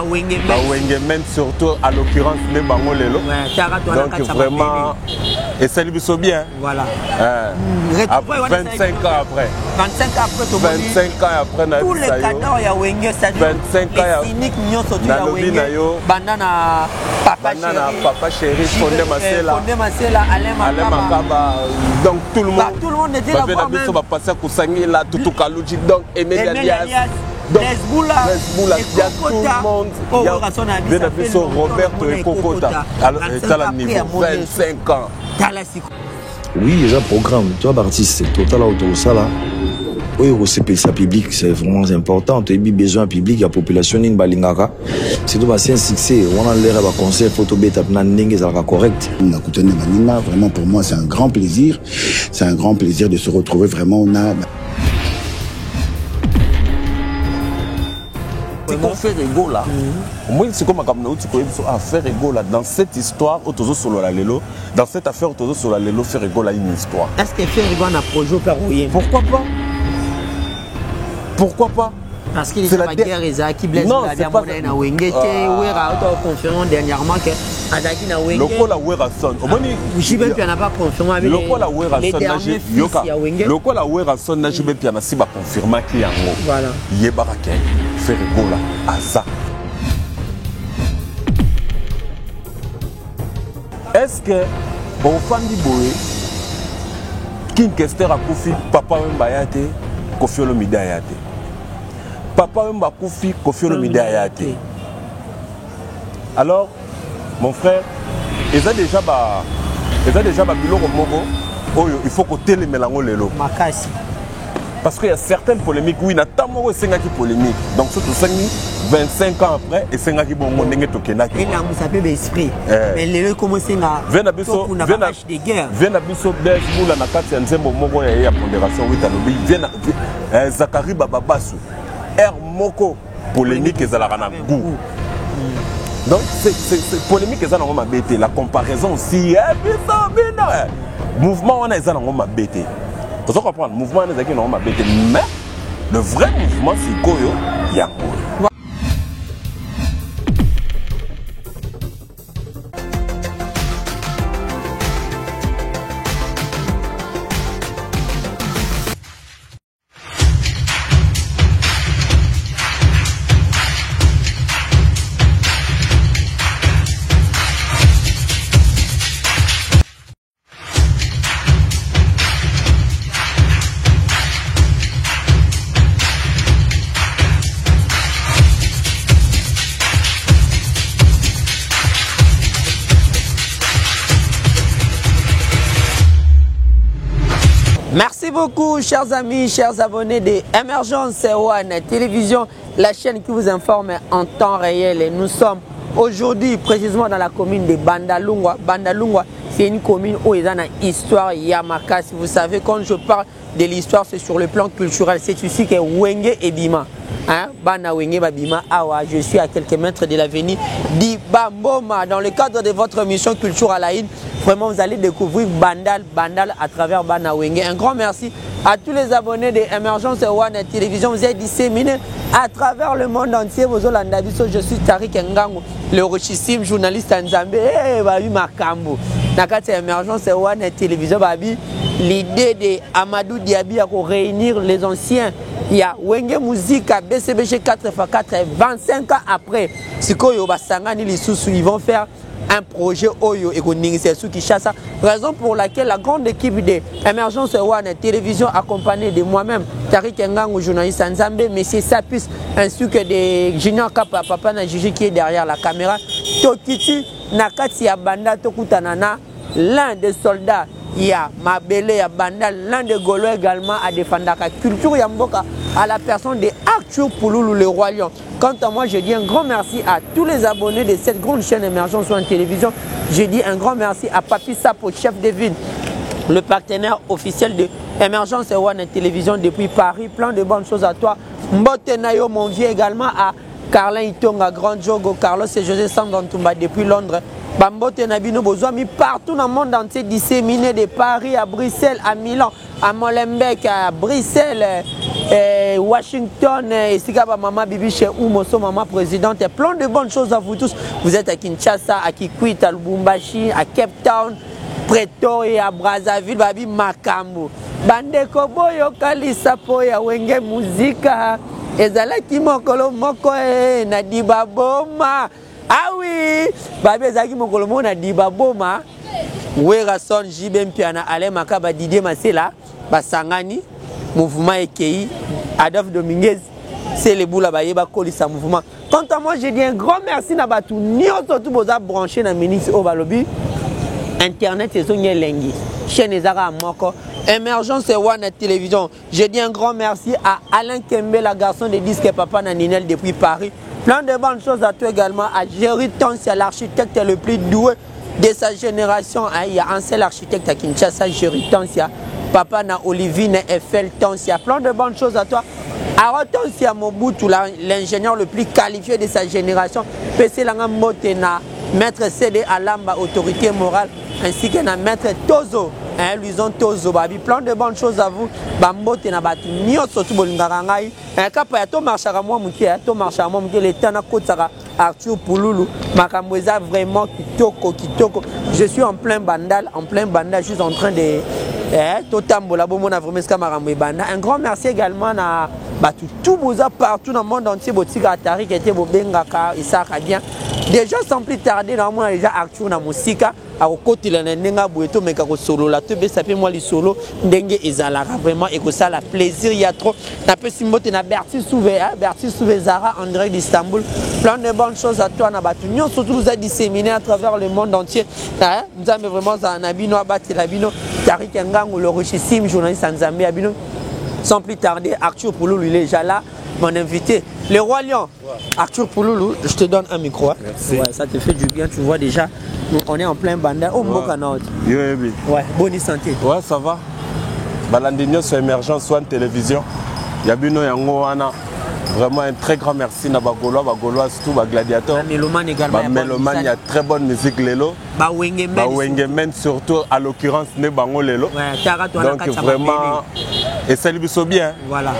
Wengemen surtout à l'occurrence les Bangolelo. Donc vraiment, et ça lui bien. Voilà. 25 ans après. 25 ans après, 25 ans après, tous les cadors, il y a Wenge, c'est-à-dire 25 ans. cynique, nous sommes tous à Wenge. Bandana, Papa chéri, Fondé Masela, Alain Makaba. Donc tout le monde était là. On va passer à Koussangi, là, tout Kalouji, donc Emile Alias. Lesboula, il y a tout le monde. Il y a Roberto et Kokota. Alors, c'est à niveau 25 ans. Oui, il y a un programme. Tu vois, artiste, c'est total auto, ça là. Oui, aussi ça public, c'est vraiment important. Tu as besoin public, la population in balingaka. C'est tout, c'est un succès. On a l'air d'avoir conseil photo bêta, ça sera correct. Vraiment pour moi, c'est un grand plaisir. C'est un grand plaisir de se retrouver vraiment. C'est qu'on fait rigolo là. Moi, c'est comme à faire rigolo là. Dans cette histoire, dans cette affaire, faire rigolo une histoire. Est-ce que faire rigolo a projet au Pérou? Pourquoi pas? Pourquoi pas? Parce qu'il est la guerre qui blesse la diamondine à Wenge. Tu as confirmé dernièrement que Adaki na Wenge. Le col à Werason. Je ne peux pas confirmer avec les derniers fils à Wenge. Le col à Werason n'a jamais pu confirmer qu'il y a un mot. Voilà. Yebarake, faire rigolo à ça. Est-ce que bon Fandi Boé, King Kester a Kofi, Papa Mbayate, Kofi Olomide Ayate. Papa Mba Kofi, Kofi Olomide Ayate. Alors, mon frère, ils ont déjà biloko moko. Il faut que tu les mélanges lelo. Makasi. Parce qu'il y a certaines polémiques, oui, il y a tellement de polémiques. Donc, surtout 25 ans après, et c'est un qui bon monde to kenaki. Et là, vous savez l'esprit. Mais les commencé à. Venabiso de guerre. Venabiso Bezboula na kati ya nzembo moko ya pondération witalobi. Zakari Bababasu. Moko polémique ezalaka na goût. Donc c'est polémique ezala ngoma bête. La comparaison aussi mouvement on a ezala ngoma bête. Vous comprendre mouvement on ezaki ngoma bête mais le vrai mouvement c'est koyo yango. Merci beaucoup, chers amis, chers abonnés de Emergence One Télévision, la chaîne qui vous informe en temps réel. Et nous sommes aujourd'hui précisément dans la commune de Bandalungwa. Bandalungwa, c'est une commune où il y a une histoire Yamaka. Si vous savez, quand je parle de l'histoire, c'est sur le plan culturel. C'est ici que Wenge et Bima. Hein? Bana Wenge Babima Awa. Je suis à quelques mètres de l'avenue d'Ibamboma. Dans le cadre de votre mission Culture à la Haine, vraiment, vous allez découvrir Bandal à travers Bana Wenge. Un grand merci à tous les abonnés de Emergence One Télévision. Vous êtes disséminés à travers le monde entier. Je suis Tariq Ngango, le richissime journaliste en Zambie. Babi Makambo. Nakati Emergence One Télévision, Babi. L'idée de Amadou Diaby à réunir les anciens. Il y a Wenge Musique à BCBG 4x4 25 ans après. Si ils vont faire un projet Oyo et Kinshasa. Raison pour laquelle la grande équipe de Emergence One Télévision accompagnée de moi-même, Tariq Ngango, journaliste en Zambie, M. Sapis, ainsi que de Junior Kapa, Papa Najiji qui est derrière la caméra. Tokiti, Nakati Abanda, Tokutanana, l'un des soldats. Il y a Mabele, il y a Bandal, l'un des Gaulois également à défendre la culture Yamboka à la personne de Arthur Pouloulou, le roi lion. Quant à moi, je dis un grand merci à tous les abonnés de cette grande chaîne Emergence One Télévision. Je dis un grand merci à Papi Sapo, chef de ville, le partenaire officiel de Emergence One Télévision depuis Paris. Plein de bonnes choses à toi. Mbote Nayo, mon vieux, également à Carlin Itonga, Grand Jogo, Carlos et José Sandantumba depuis Londres. Bambote Nabino Bozwami partout dans le monde entier, disséminé de Paris à Bruxelles, à Milan, à Molenbeek, à Bruxelles, Washington, et Maman Bibi chez Oumoso, Maman Présidente. Et plein de bonnes choses à vous tous. Vous êtes à Kinshasa, à Kikwit, à Lubumbashi, à Cape Town, Pretoria, Brazzaville, Babi Makambo. Bandeko Boyo Kalisa Poya Wenge Muzika. Ezalaki mokolo moko na dibaboma. Ah oui, Babi ezalaki mokolo moko na dibaboma. Werason Jibem Piana Ale Makaba Didier Masela basangani mouvement EKI Adolphe Dominguez c'est les boules ba yeba kolisa mouvement. Quant à moi, je dis un grand merci na batu nyonso tout boza branché na ministre au balobi. Internet c'est zonye lengi. Chaîne ezara moko. Émergence One Télévision. Je dis un grand merci à Alain Kembe, la garçon de disques Papa Naninel depuis Paris. Plein de bonnes choses à toi également. À Jerry Tonsia, l'architecte le plus doué de sa génération. Il y a un seul architecte à Kinshasa, Jerry Tonsia. Papa na Olivier Eiffel Tonsia. Plein de bonnes choses à toi. À Tonsia Mobutu, l'ingénieur le plus qualifié de sa génération. PC Langam Motena, maître CD Alamba, autorité morale, ainsi que na maître Tozo. Luison Tozo Babi, plein de bonnes choses à vous. Bambote na batu nyonso tu bolingaka ngai. Kapa ya to marchaka moi mukie, to marchaka moi mukie le tana kotaka Arthur Pouloulou. Makambo eza vraiment kitoko kitoko. Je suis en plein bandal, je suis en train de totambola bomona vraiment ska makambo banda. Un grand merci également na batu tout boza partout dans le monde entier botika Atari qui était bobengaka isaka bien. Déjà sans plus tarder, on a déjà Arthur na musika. À côté de la boueto mais kako solo la tebe ça fait moi les solo ndenge ezalaka vraiment et que ça la plaisir il y a trop na peu simbote na Berti Souvé Zara en direct d'Istanbul. Plein de bonnes choses à toi na batu nyon surtout vous a disséminé à travers le monde entier. Nous avons vraiment un abino abati labino Tariq Ngango le richissime journaliste en Zambie abino. Sans plus tarder, Arthur Pouloulou il est déjà là. Mon invité, le roi lion, Arthur Pouloulou, je te donne un micro. Merci. Ouais, ça te fait du bien, tu vois déjà. On est en plein bandage. Oh, ouais, bonne santé. Ouais, ça va. Balandinho sur Émergence One Télévision. Yabino Yango Wana. Vraiment un très grand merci à Bagolois, tout Gladiator. Mélomane également. Mélomane, il y a très bonne musique Lelo. Wengemen surtout, à l'occurrence, ne Bango Lelo. Donc vraiment, et ça lui bien. Voilà.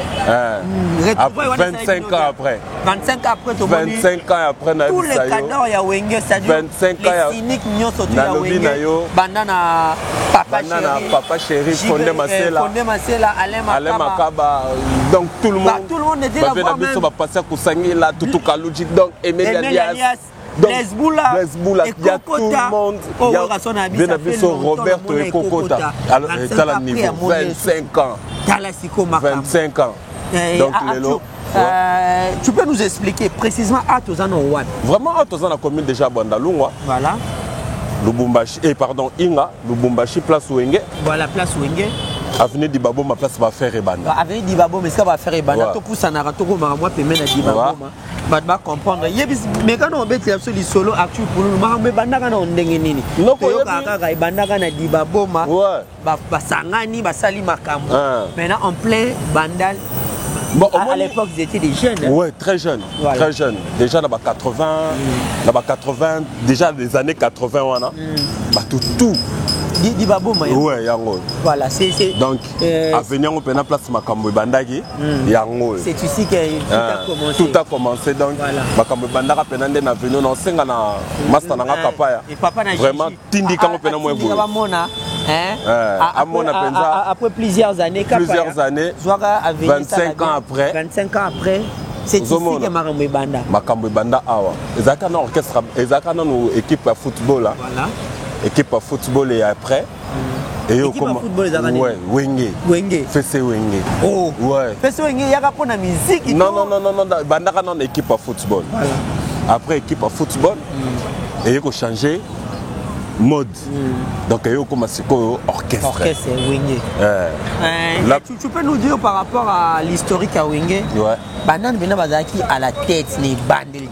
25 ans après. 25 ans après, 25 ans après, tous les cadors, il y a Wenge, c'est-à-dire 25 ans. Les cyniques, il y a Wenge. Bandana, Papa Chéri, Fondé Masela, Alain Makaba. Donc tout le monde était là. On va passer à Koussangi, là, Toutou Kalouji, donc Emile Alias. Lesboula, il y a tout le monde. Il y a Roberto et Kokota. Alors, tu as le niveau 25 ans. 25 ans. Donc, tu peux nous expliquer précisément à Tozano One? Vraiment, à Tozano, la commune déjà Bandalungwa. Voilà. Lubumbashi, pardon, Inga, Lubumbashi, place Wenge. Voilà, place Wenge. Avenue Dibabo, ma place va faire Ebanda. Avenue Dibabo, mais ça va faire Ebanda. Tout ça n'a pas tout moi paiement à Dibabo. Va comprendre. Mais quand on met les solo actuel pour nous, mais Banda quand on dengenini. Non, quand Ebanda quand on Dibabo, bah sangani, bah sali makambo. Maintenant en plein bandal. Bon, à l'époque, ils étaient des jeunes. Hein? Oui, très jeunes. Voilà. Très jeunes. Déjà, dans les 80, déjà les années 80, on a tout. Dibabo, oui, yango. Voilà, c'est. Donc, à venir, on peut la place Makambo Bandagi, yango. C'est ici que tout a commencé. Tout a commencé, donc, Makambo Bandara, penande na venu, non, c'est un master na papa. Et papa n'a vraiment, tindi quand on peut na mouébou. Après plusieurs années, 25 ans après. 25 ans après. C'est ici que Makambo Banda. Makambo Banda, awa. Ezaka na orchestre, ezaka na équipe à football. Voilà. Équipe à football et après. Et équipe à football, ouais, Wenge. Fessé Wenge. Oh. Ouais. Fessé Wenge, il y a pas de musique. Non. Bandaka non équipe à football. Voilà. Après équipe à football, et il faut changer mode. Donc il y a commencé orchestre. Orchestre Wenge. Tu peux nous dire par rapport à l'historique à Wenge? Ouais. Banane bena bazaki à la tête les bandes.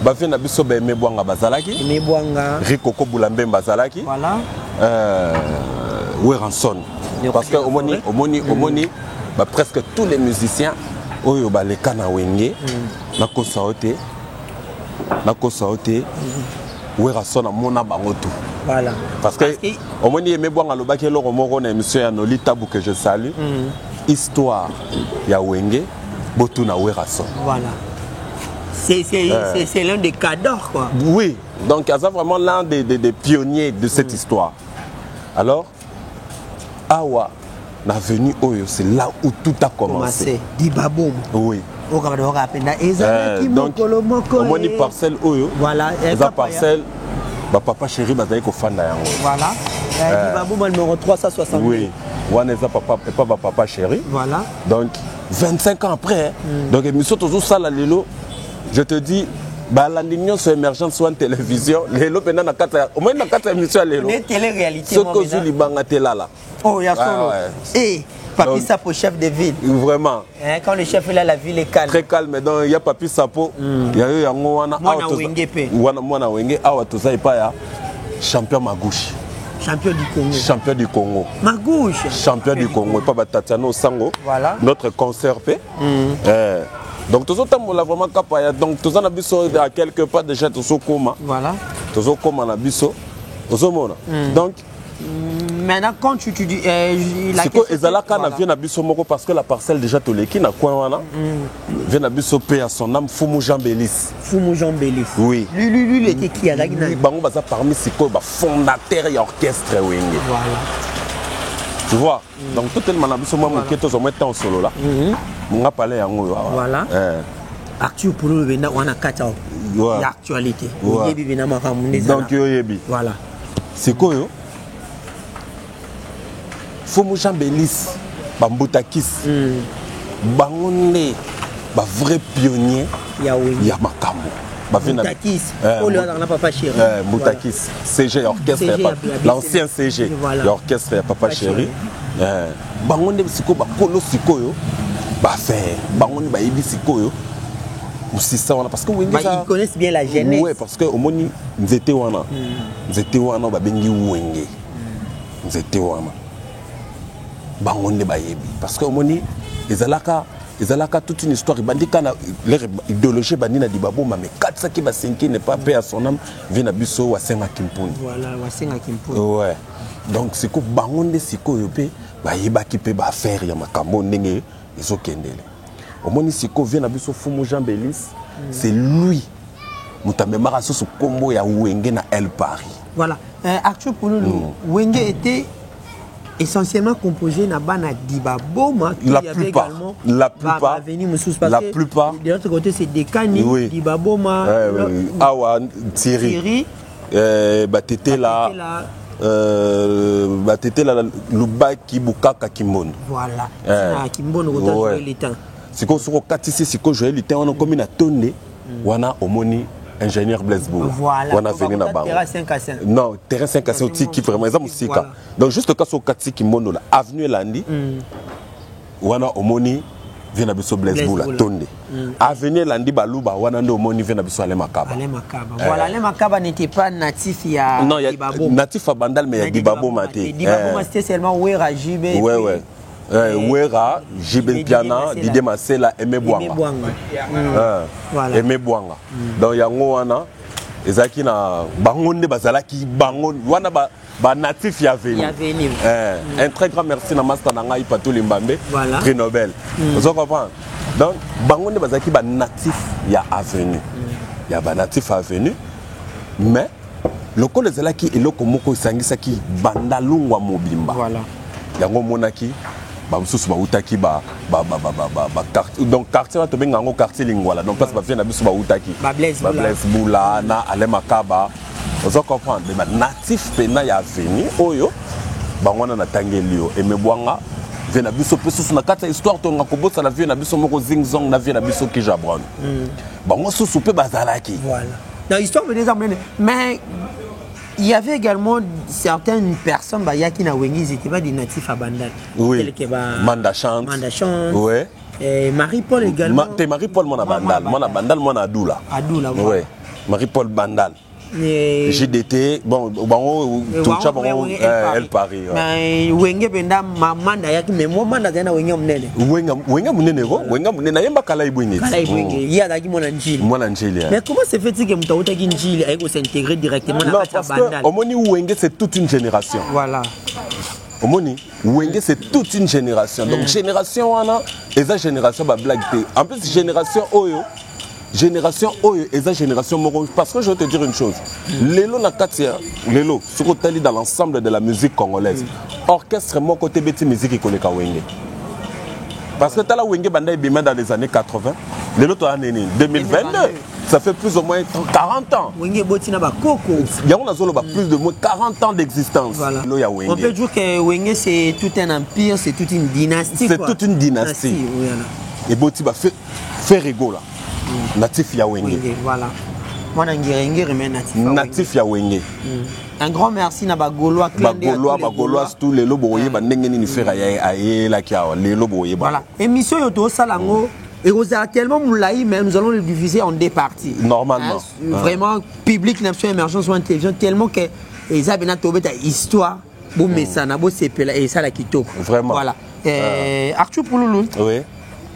Bavien na biso be mebwanga bazalaki. Mebwanga. Rikoko Boulambe bazalaki. Voilà. Weranson. Parce que au moni presque tous les musiciens oyo ba leka na Wenge na kosaote wera sona mona bango tout. Voilà. Parce que au moins il me boit le bac et le remoro na émission ya Noli Tabou que je salue. Histoire ya Wenge botu na wera son. Voilà. C'est l'un des cadors quoi. Oui, donc c'est vraiment l'un des pionniers de cette histoire. Alors Awa na venu Oyo, c'est là où tout a commencé. Dibaboum. Oui. Donc au moins une parcelle Oyo. Voilà. La parcelle papa chéri bazali ko fanda yango. Voilà. Dibaboum numéro 360. Oui. Wana eza papa chéri. Voilà. Donc 25 ans après, donc émission toujours ça la lelo. Je te dis, la ligne sur émergence soit en télévision, les lots pendant au moins dans 4 émissions les lots. Télé-réalité. Ce que je dis là. Oh, il y a solo. Et Papi Sapo, chef de ville. Vraiment. Quand le chef est là, la ville est calme. Très calme. Donc il y a Papi Sapo, il y a eu un Mwana Wenge, Awa Toza Ipaya, champion Magouche. Champion du Congo. Champion du Congo. Magouche. Champion du Congo. Papa Tatiano Sango. Voilà. Notre concert P. Donc tous autres on l'a vraiment capable. Donc tous on a biso à quelque part déjà tous au coma. Voilà. Tous au coma na biso. Tous au mona. Donc maintenant quand tu dis c'est que ezalaka na vient na biso moko parce que la parcelle déjà toleki na coin wana. Vient na biso paix à son âme Fumu Jean Bélis. Fumu Jean Bélis. Oui. Lui il était qui à la Guinée. Bango baza parmi siko ba fondateur et orchestre Wenge. Voilà. Tu vois. Donc tout le monde a biso moi mon keto zo mettre en solo là. On a parlé yango. Voilà. Actu pour le vena on a kata. L'actualité. Yebi vena makamunde. Donc yebi. Voilà. C'est quoi yo? Fumu Jean Bélis, Bambutakis, Bangonde, ba vrai pionnier, ya makambo. Moutakis, papa chéri. Moutakis, CG orchestre, l'ancien CG, l'orchestre Papa chéri. Bangonde siko ba polo siko yo, ba faire, bangonde ba yebi siko yo. Parce que ils connaissent bien la jeunesse. Oui, parce que au moins nous étions wana, ba bengi Wenge, nous étions wana. Bangonde ba yebi, parce que au moins ezalaka toute une histoire. Bandika na leur idéologie bandina dibabo mais 4 qui ba 5 n'est pas paix à son âme vient na biso wa senga kimpuni. Voilà, wa senga kimpuni. Ouais. Donc c'est que bangonde siko yo pe ba yeba ki pe ba faire ya makambo ndenge ezokendele. Au moins siko vient na biso Fumu Jean Bélis, c'est lui mutamemara so kombo ya Wenge na El Paris. Voilà. Actuellement pour nous Wenge était essentiellement composé na bana Dibaboma qui la avait plupart, également la plupart de l'autre côté c'est Dekani, Dibaboma, Awa Thierry Batete là Lubaki Bukaka Kimbondo. Voilà. Kimbondo autant jouer l'état. C'est qu'on se katisi c'est qu'on jouer l'état on a comme une tonne wana omoni ingénieur Blaise Boula. Voilà. On a venu na bango. Terrain 5 à 5. Non, terrain 5 à 5 qui vraiment ça musika. Donc juste ka so katisi Kimbondo là avenue Landi. Wana omoni vient na biso Blaise Boula tonne. Avenue Landi Baluba wana ndo omoni vient na biso Ale Makaba. Ale Makaba. Voilà, Ale Makaba n'était pas natif ya Dibabo. Natif à Bandal mais ya Dibabo maté. Dibabo c'était seulement Wera Jibé. Ouais. Wera, Jibel Piana, Didier Masela, Aimé Bouanga. Aimé Bouanga. Donc yango wana ezaki na bangonde bazalaki bangonde wana ba natif ya venu. Un très grand merci na master na ngai Patou Limbambe, prix Nobel. Vous comprenez? Donc bangonde bazalaki ba natif ya avenue. Ya ba natif avenue. Mais lokolo ezalaki eloko moko esangisaki bandalungwa mobimba. Voilà. Yango monaki bamususu bautaki donc quartier to benga ngo quartier Lingwala donc place ba vient na biso bautaki Blaise Boula na Ale Makaba ozo comprendre ba natif pena ya venu oyo bangwana na tangelio Aimé Bouanga vient na biso pesusu na kata histoire to ngakobotsa la vient na biso moko zingzong na vient na biso Kija Brown bango susu pe bazalaki. Voilà. Dans l'histoire de des hommes mais il y avait également certaines personnes qui na Wenge, ils n'étaient pas des natifs à Bandal. Oui. Manda Chante. Oui. Et Marie-Paul également. Marie-Paul, mon Bandal. Mon Bandal, mon Adoula. Adoula, oui. Marie-Paul Bandal. JDT, bon, Toucha, elle Paris. Mais Wenge Benda, Manda Yaki, mais moi, Manda Zena Wenge Mnene. Wenga Munene, Yamba Kalai Bwini. Il y a d'Aki Monanjili. Mais comment se fait-il que Mtaouta Ginjili a s'intégrer directement dans la bande? Omoni Wenge, c'est toute une génération. Voilà. Omoni, Wenge, c'est toute une génération. Donc, génération, et ça, génération, bah, blague. En plus, génération Oyo. Génération Oyo et sa génération Moro. Parce que je vais te dire une chose. Lelo Nakatia, Lelo, ce qu'on t'a dit dans l'ensemble de la musique congolaise, orchestre mon côté bêti musique qui connaît Wenge. Parce que tu as la Wenge Banda Bima dans les années 80, Lelo tu as né 2022. Ça fait plus ou moins 40 ans. Wenge Botina Bakoko. Il y a plus de moins 40 ans d'existence. Voilà. On peut dire que Wenge c'est tout un empire, c'est toute une dynastie. C'est toute une dynastie. Et Boti va faire rigolo là. Natif ya Wenge. Voilà. Moi Ngere mais natif ya Wenge. Un grand merci na Bagolois Bagolois tous les loboyé ba ndenge ni faire la kia les loboyé. Voilà. Émission yoto salango et vous tellement moulaï mais nous allons le diviser en deux parties. Normalement. Vraiment public nation émergence sur télévision tellement que ils a bien tombé ta histoire bon mesana bon sepela et ça la kitoko. Vraiment. Voilà. Arthur Pouloulou. Oui.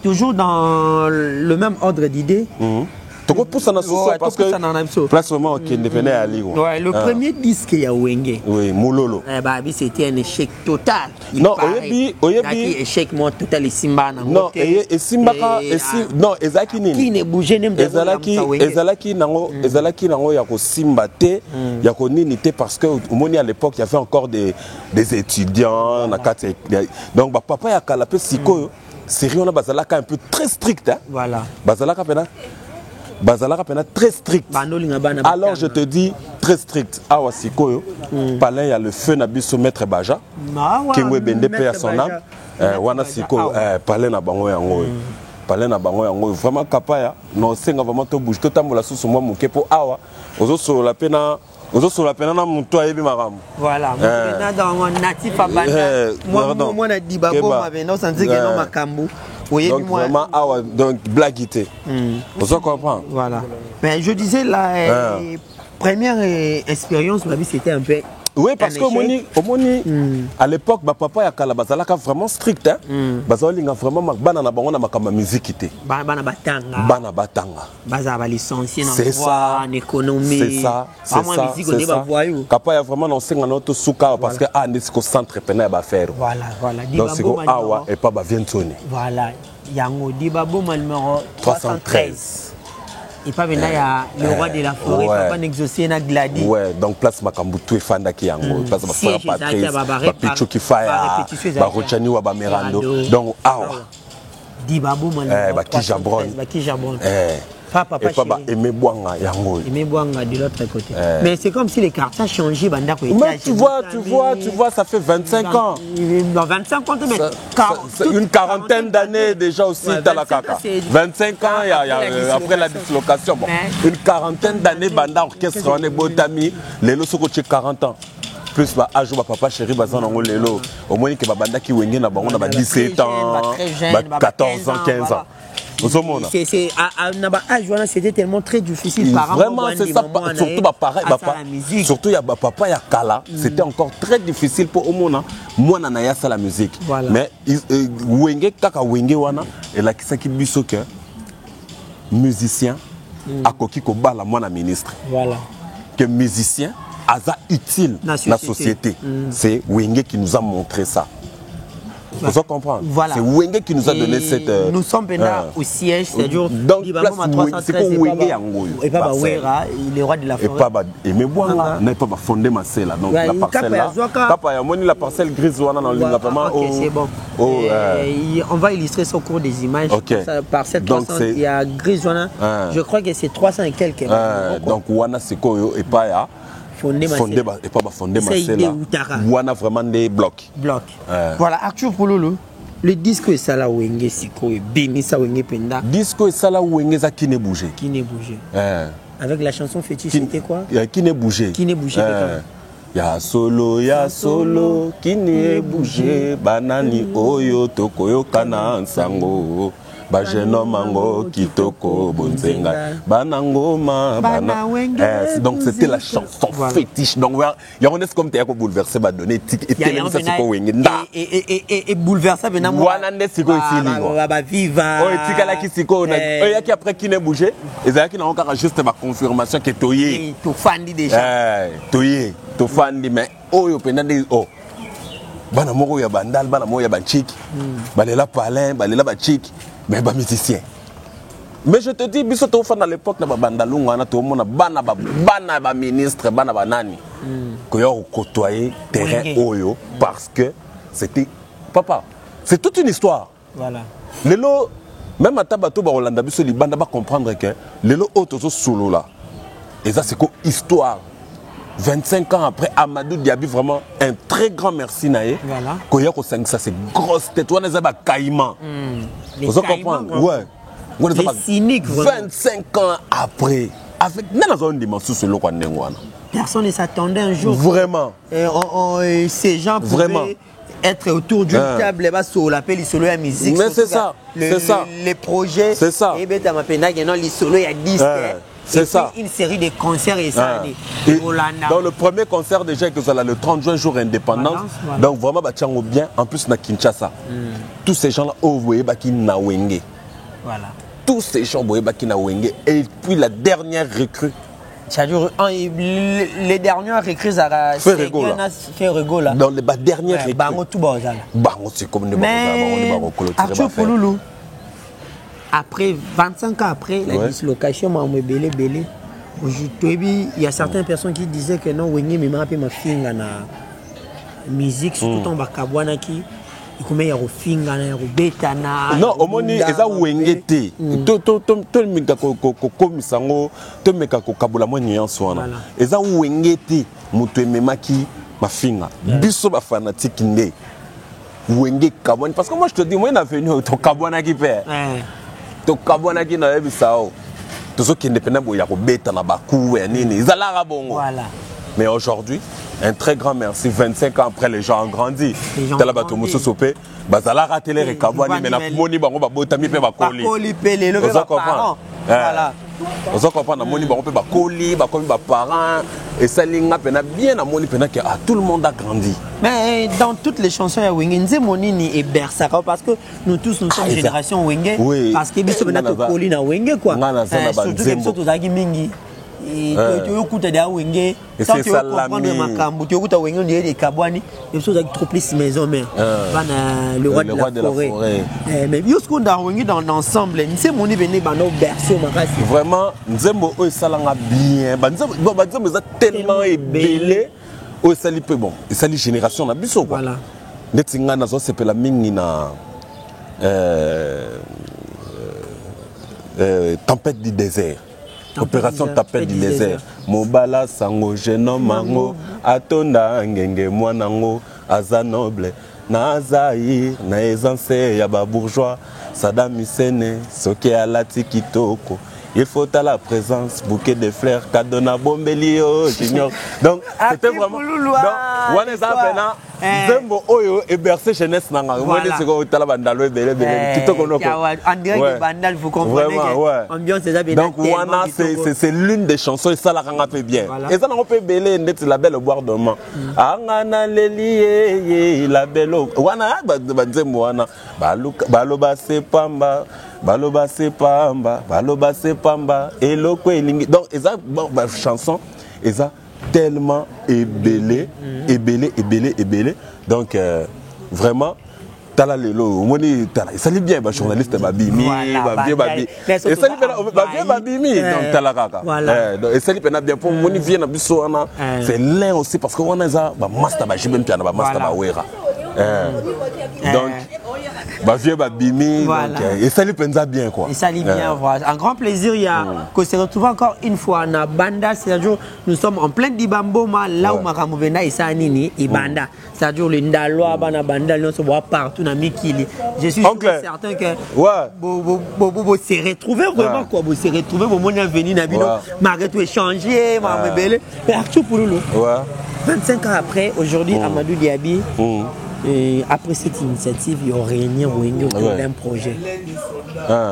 Toujours dans le même ordre d'idées. Parce que place moment qui indépendait à Lyon. Le premier disque il y a Wenge. Oui, Moulolo. C'était un échec total. Non, Oyebi échec moi total et Simba non, et Simba non, Ezaki Nini. Qui ne bougeait même pas. Ezalaki nango ya ko Simba te, ya ko Nini te parce que au moni à l'époque il y avait encore des étudiants na kati. Donc papa ya kalapé sikoyo. Sérieux, Bazalaka un peu très strict. Hein? Voilà. Bazalaka pena très strict. Alors je te dis très strict. Awa Sikoyo, Palin, il y a le feu Nabiso Maître Baja. Kengwe Bende paix à son âme. Wana Sikoyo, Palin na bango yango. Palin na bango yango. Vraiment kapaya. Non, c'est vraiment tout bouge. Tout amour la sous moi mon kepo awa. Ozo sur la pena. Ozo la pena na muto ayebi maram. Voilà. Dans natif à Banda. Moi na dibabo ma beno santi que non makambu. Donc vraiment donc blaguité. Vous comprenez? Voilà. Mais je disais la première expérience ma vie c'était un peu. Oui, parce qu'au Moni, à l'époque, papa et Kalabazalaka vraiment strict. Bazalinga vraiment banana banana makama musique. Bana batanga. Bana batanga. Bazaba licencié dans droit, en économie. C'est ça. C'est ça. Kapa y vraiment lancé un autre souka parce que ah n'est qu'au centre pénal va faire. Voilà. Donc c'est quoi awa et pas ba vientoni. Voilà. Yango Dibabo numéro 313. Et pas maintenant il y a le roi de la forêt, papa n'exaucé na gladi. Ouais, donc place Makambutu et Fanda qui yango, place ba frère Patrice, ba Pichu qui faya, ba Rochani wa ba Merando. Donc awa. Dibabo ba Kijabron. Papa et pas Aimé Bouanga yango. Aimé Bouanga de l'autre côté. Mais c'est comme si les cartes ont changé banda ko. Mais tu vois ça fait 25 ans. Dans 25 ans mais une quarantaine d'années déjà aussi dans la caca. 25 ans après la dislocation bon. Une quarantaine d'années banda orchestre on est botami les lots sont 40 ans. Plus ba âge ba papa chéri ba zanango lelo au moins que ba banda ki wenge na bango na ba 17 ans, ba 14 ans, 15 ans. C'était tellement très difficile. Vraiment, c'est ça. Surtout, il y a papa, il y a Kala. C'était encore très difficile pour Omona. Moi, je n'ai pas la musique. Mais Wenge, Kaka Wenge, et là, qui s'est bisoke, musicien, à Koki Kobala, moi, ministre. Voilà. Que musicien, asa utile dans la société. C'est Wenge qui nous a montré ça. Vous faut comprendre. Voilà. C'est Wenge qui nous a donné cette. Nous sommes maintenant au siège, c'est-à-dire donc c'est pour Wenge Yango. Et pas Wera, il est roi de la forêt. Et pas mais moi n'a pas fondé ma celle là. Donc la parcelle là. Papa, il y a la parcelle grise là dans le vraiment. OK, c'est bon. On va illustrer ça au cours des images. Parcelle 300, il y a grise là. Je crois que c'est 300 et quelques. Donc Wana Sikoyo et pas ya. Fondé et pas fondé ma celle là. Vraiment des blocs. Voilà, Arthur Pouloulou. Le disque est ça là Wenge Siko et Beni ça Wenge Penda. Disque est ça là Wenge ça qui n'est bougé. Avec la chanson fétiche c'était quoi? Qui n'est bougé. Ya solo qui n'est bougé banani oyo tokoyo kana nsango. ba jeune homme mango kitoko bonzenga banangoma bana. Donc c'était la chanson fétiche. Donc il y a un comme t'es pour bouleverser ba donner tic et télé ça c'est quoi wengenda et bouleverser bena mo wanande siko ici ba viva oh tikala ki siko na y a qui après qui ne bouger et qui n'a encore juste ma confirmation que toyé to fandi déjà toyé to fandi mais oh yo penande oh bana moko ya bandal bana moko ya banchiki balela palin balela bachiki mais ba musicien. Mais je te dis biso to fa na l'époque na bandalunga na to mona bana ba ministre bana banani ko yo côtoyer terrain oyo parce que c'était papa c'est toute une histoire. Voilà lelo même à tabato ba Rolanda biso li banda ba comprendre que lelo auto solo là et ça c'est quoi histoire. 25 ans après, Amadou Diaby, vraiment un très grand merci naé. Voilà. Koyako 5 ça c'est grosse tête. On est à caïman. Vous comprenez? Ouais. Les cyniques, 25 ans après, avec une dimension sur le Rwanda. Personne ne s'attendait un jour. Vraiment. Ces gens pouvaient être autour d'une table là sur l'appel solo à musique. Mais c'est ça. C'est ça. Les projets. C'est ça. Et bien, tu m'as pénal, il y a les solos, il y a 10. C'est ça. Une série de concerts et ça. Dans le premier concert déjà que ça le 30 juin jour indépendance. Voilà. Donc vraiment batiango bien en plus na Kinshasa. Tous ces gens là au voyez baki na wenge. Voilà. Tous ces gens voyez baki na wenge et puis la dernière recrue. C'est-à-dire les dernières recrues à Ferregola. Dans les dernières recrues. Bango tout bazala. Bango c'est comme des Arthur Pouloulou. Après 25 ans après la dislocation m'a belé. Aujourd'hui, il y a certaines personnes qui disaient que non, Wenge me m'a ma finga na musique surtout en bakabwana qui comme ya finga na robeta na. Non, au moni eza Wenge te. To mika ko komisango, to mika ko kabula mo nuance wana. Eza Wenge te mutu memaki ma finga. Biso ba fanatique ndé. Wenge kabwana parce que moi je te dis moi na venu to kabwana qui perd. To kabwana ki na ebisao to so ki indépendant bo ya ko beta na baku ya nini izala bongo. Voilà. Mais aujourd'hui un très grand merci 25 ans après les gens ont grandi. Tala bato muso sopé bazala raté les kabwani mais na moni bango ba botami pe ba koli. Koli pelé le ba parents. Voilà. On se comprend na moni bango pe ba koli ba komi ba parents et ça linga pena bien na moni pena que tout le monde a grandi. Mais dans toutes les chansons ya Wenge nze monini et Bersaka parce que nous tous nous sommes génération Wenge parce que biso na to koli na Wenge quoi. Surtout que biso to zaki mingi. Et tu écoutes des Wenge tant que tu comprendre makambo tu écoutes Wenge on des kabwani biso zaki trop plus maison mère. Bana le roi de la forêt. Mais biso nda Wenge dans l'ensemble nze moni bene bano berceau makasi. Vraiment nzembo o salanga bien. Nzembo za tellement ébélé. Oh, ça peu bon. Et ça, les générations, on a biso quoi. Voilà. Netinga na zo sepela mingi na tempête du désert. Opération tempête du désert. Mobala sango jeno mango atonda ngenge mwanango aza noble na azaïr na aisance ya ba bourgeois Saddam Hussein soki alati kitoko. Il faut à la présence, bouquet de fleurs, cadeau na bombelio, junior. Donc, c'était vraiment. Donc, on est à Zembo Oyo et bercé jeunesse nanga. Moi, c'est quoi, tu as la bandalo et belé belé. Qui te connaît quoi? En direct, bandal, vous comprenez. Ambiance, c'est bien. Donc, Wana, c'est l'une des chansons et ça la rend un peu bien. Et ça, on peut belé, net la belle au boire de main. Angana leli, la belle au. Wana, Zembo Wana. Baloba se pamba. Baloba se pamba, eloko elingi. Donc, eza ma chanson, eza tellement ébélé. Donc, vraiment, tala lelo, moni tala. Ça lit bien, bah journaliste babimi, babi. Et ça lit bien, babimi. Donc, tala kaka. Et ça lit bien pour moni vient na biso ana. C'est l'un aussi parce que on a ça, bah master ba jibem piano, bah master ba wera. Donc, bah vieux babimi, et ça lui pensa bien quoi. Et ça lui bien voilà. Un grand plaisir, il y a qu'on se retrouve encore une fois na banda, c'est-à-dire nous sommes en plein d'Ibamboma là où Makamovena et ça nini Ibanda. C'est-à-dire le Ndaloa bana banda, on se voit partout na Mikili. Je suis certain que vous se retrouver vraiment quoi, vous se retrouver au moment venu na bino, malgré tout échanger, mais Arthur Pouloulou. 25 ans après, aujourd'hui Amadou Diaby. Et après cette initiative, il y aurait réuni Wenge autour d'un projet.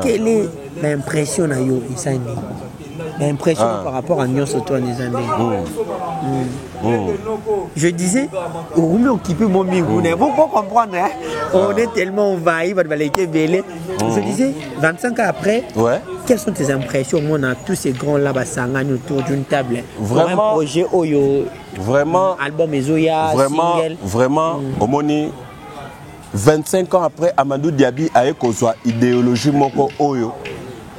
Quelle est l'impression à yo l'impression par rapport à Nyon Soto des années. Je disais, on est occupé mon migou. Pourquoi comprendre hein? On est tellement envahi par les Kébélés. Je disais, 25 ans après, quelles sont tes impressions? On a tous ces grands là autour d'une table. Vraiment, pour un projet Oyo. Vraiment, album Ezoya, vraiment, single. Vraiment, Omoni, 25 ans après, Amadou Diaby a eu une idéologie moko Oyo.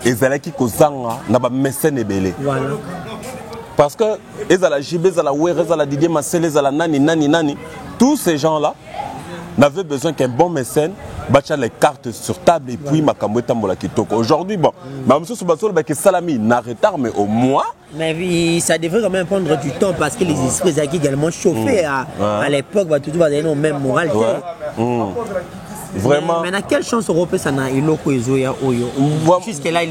Et Zalaki Kozanga n'a pas mécène ebele. Voilà. Parce que Ezala Jibé, Ezala Ouere, Ezala Didier Massel, Ezala Nani, tous ces gens-là n'avaient besoin qu'un bon mécène bâtir les cartes sur table et puis Makamweta Mbola Kitoko. Aujourd'hui, bon, même si c'est Salami n'a retard, mais au moins. Mais ça devrait quand même prendre du temps parce que les esprits ont également chauffé à l'époque, va toujours avoir le même moral. Vraiment. Mais quelle chance Europe ça n'a iloko ezoya oyo. Jusque là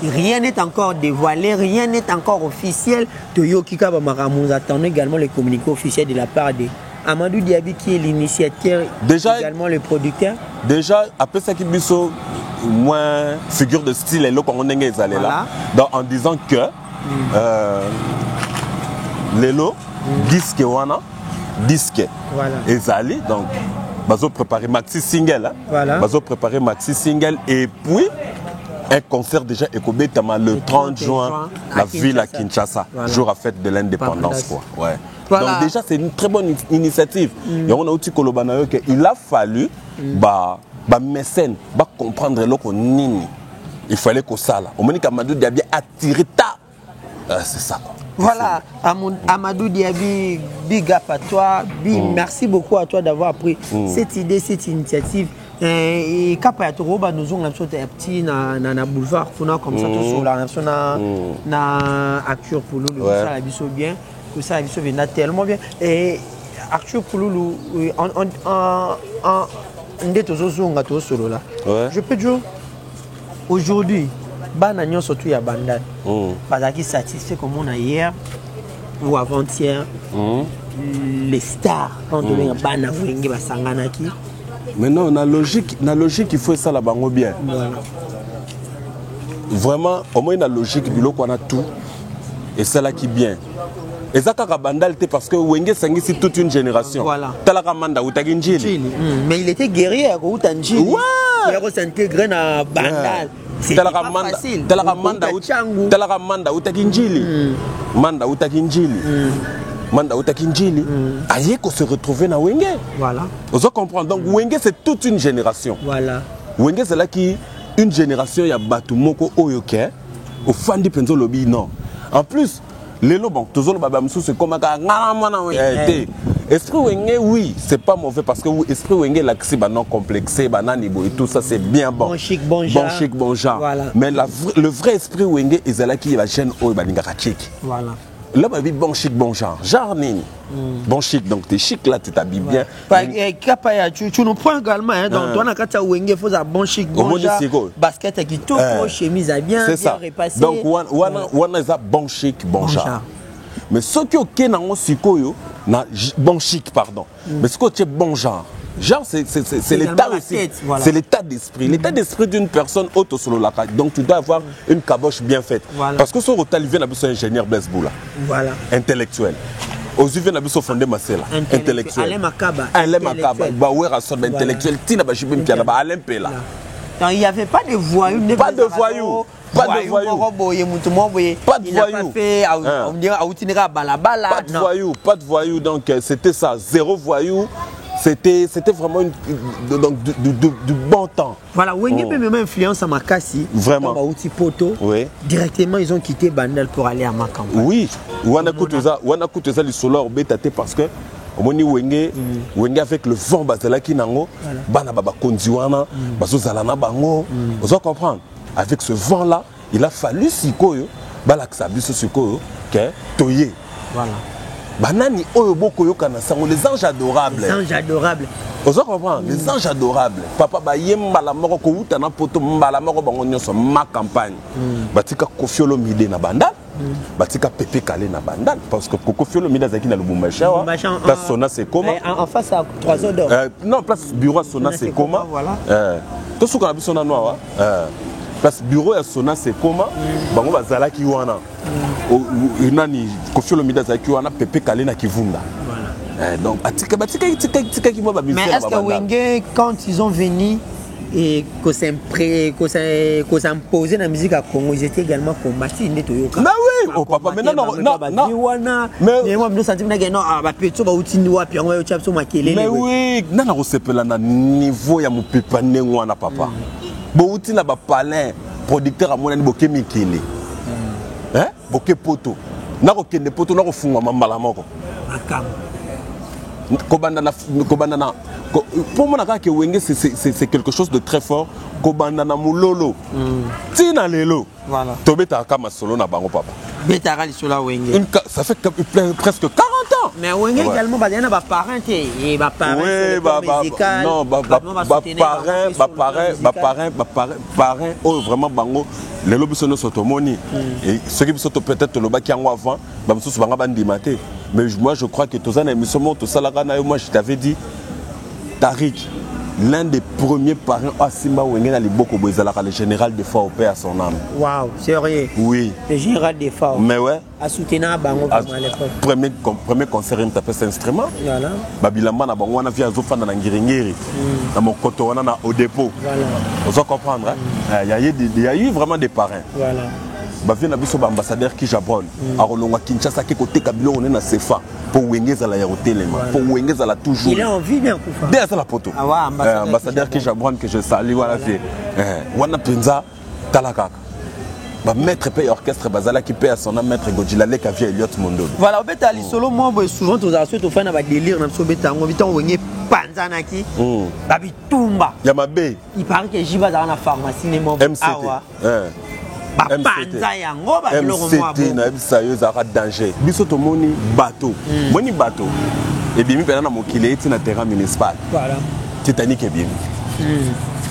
rien n'est encore dévoilé, rien n'est encore officiel. Toyo Kika Bamaramouz attend également les communiqués officiels de la part de Amadou Diaby qui est l'initiateur, également le producteur. Déjà après ça qui biso moins figure de style et là on est allé là. Donc en disant que Lelo disque wana disque ezali donc bazo préparer maxi single bazo préparer maxi single et puis un concert déjà Ekobetama le 30 juin la ville à Kinshasa jour à fête de l'indépendance quoi. Ouais. Donc déjà c'est une très bonne initiative. Et on a aussi kolobana que il a fallu ba mécène ba comprendre loko nini. Il fallait que ça là. Au moins Amadou Diaby attiré ta c'est ça. Voilà, Amadou Diaby, big up à toi, merci beaucoup à toi d'avoir pris cette idée, cette initiative. Et quand nous avons un petit boulevard, comme ça, sur la nation, na Arthur Pouloulou, ça a vu bien, ça a vu tellement bien. Et Arthur Pouloulou, je peux dire, aujourd'hui, Banagnon surtout à Bandal. Parce qu'il satisfait comme on a hier ou avant-hier les stars quand on est à Bana Wenge Basanganaki. Mais non, on a logique, il faut ça là-bas bien. Voilà. Vraiment, au moins la logique du lot qu'on a tout et c'est là qui bien. Et ça quand Bandal parce que Wenge Sangi c'est toute une génération. Voilà. Talakamanda ou Taginjili. Mais il était guerrier à Routanjili. Ouais. Il s'est intégré dans Bandal. C'est pas facile. Manda utakinjili. Manda utakinjili. Aïe qu'on se retrouve dans Wenge. Voilà. Vous comprenez. Donc Wenge c'est toute une génération. Voilà. Wenge c'est là qui une génération il y a Batumoko Oyoke au Fandi Penzo Lobby non. En plus les lobons toujours c'est comme Esprit Wenge, oui, c'est pas mauvais parce que Esprit Wenge, l'accès non complexé, banani et tout ça, c'est bien bon. Bon chic, bon genre. Bon chic, bon genre. Voilà. Mais le vrai Esprit Wenge, c'est là qui est la chaîne Oyo Baningakachik. Voilà. Là, bah, bon chic, bon genre. Genre, nini. Bon chic, donc t'es chic là, tu t'habilles bien. Tu nous prends également, hein, donc toi, quand Wenge, il faut un bon chic, bon genre. Basket qui tout, chemise à bien, bien repassé. Donc, on a bon chic, bon genre. Mais ce qui est ok dans mon psycho, bon chic, pardon. Mais ce qui est bon genre. Genre, c'est l'état aussi. Voilà. C'est l'état d'esprit. L'état d'esprit d'une personne auto solo la. Donc, tu dois avoir une caboche bien faite. Voilà. Parce que ce rotal, il vient d'abord ingénieur Blaise Boula. Voilà. Intellectuel. Aux yeux, il vient Fondé Massela. Intellectuel. Alain Makaba. Alain Makaba. Baouer à son intellectuel. Tina Bachibim Piana. Alain Pela. Il n'y avait pas de voyous. Pas de voyous. Pas de voyous. Pas de voyous. Pas de voyous. Donc, c'était ça. Zéro voyou. C'était vraiment du bon temps. Voilà, Wenge peut même influence à Makassi. Vraiment. Oui. Directement, ils ont quitté Bandal pour aller à Makamba. Oui. On a écouté ça, les solars bétaté parce que Wenge avec le vent Bazalaki Nango, Bana Baba Kondiwana, Bazozalana Bango. Vous comprenez? Avec ce vent-là, il a fallu Sikoyo, Balaksabiso Sikoyo, que Toye. Voilà. Banani Oyoboko Yokana Sango, les anges adorables. Les anges adorables. Vous comprenez? Les anges adorables. Papa Bayem Balamoro Koutana Poto Balamoro Bangonyo sur ma campagne. Batika Kofiolo Mide na Bandal. batika Pepe Kalé na bandal parce que Coco Fiolo mida zaki na Lubumbashi place Sona Sekoma en face à 3 heures d'or non place bureau Sona Sekoma voilà to suka na biso na noa place bureau ya Sona Sekoma bango bazalaki wana nani Coco Fiolo mida zaki wana Pepe Kalé na Kivunda donc batika ki mo ba mais est-ce que Wenge quand ils ont venu et qu'on s'imposait la musique à Congo, ils étaient également combattus. Mais oui, oh papa, mais non. Mais moi, je me sens que mais oui, non, on se peut là, niveau ya mon papa, n'engwana papa. Bouti na ba palin, producteur à mon ani boké mikili. Hein? Boké poto. Na ko kende poto na ko funga mambala moko. Kobandana pour moi que Wenge c'est quelque chose de très fort. Kobandana mulolo tina lelo voilà tobeta kama solo na bango papa betara lisolo Wenge ça fait presque 40 ans mais Wenge également ba yana ba parent et ba parent non parrain oh vraiment bango lelo biso no sotomoni et ceux qui biso peut-être le baki yango avant ba mususu banga bandimate. Mais moi je crois que tous les émissions tout ça là moi je t'avais dit Tariq l'un des premiers parrains à Simba Wenge na liboko boizalaka le général de Fa au paix à son âme. Waouh, sérieux? Oui. Le général de Fa. Mais ouais. A soutenir bango à l'époque. Premier concert il tapait cet instrument. Voilà. Babilamba na bango na via zofanda na ngiringiri. Na mokoto wana na au dépôt. Voilà. Vous comprendre hein? Il y a eu vraiment des parrains. Voilà. Bavien na biso ba ambassadeur qui Jabron a rolonga Kinshasa qui côté Kabilo on est na CFA pour Wengeza la hotelema pour Wengeza la toujours il a envie bien couper bien ça la poto ambassadeur qui Jabron que je salue voilà fait wana penza talaka ba maître paye orchestre bazala qui paye à son âme maître Godila le Kavia Elliot Mondo voilà obeta li solo moi souvent tous as tout fait na ba délire na so beta ngo bitan Wenge panzana ki ba bitumba ya mabe il paraît que Jiba dans la pharmacie ne mo awa MCT na bisayo za danger biso to moni bateau moni bateau et bimi pena na mokile eti na terrain municipal voilà Titanic et bimi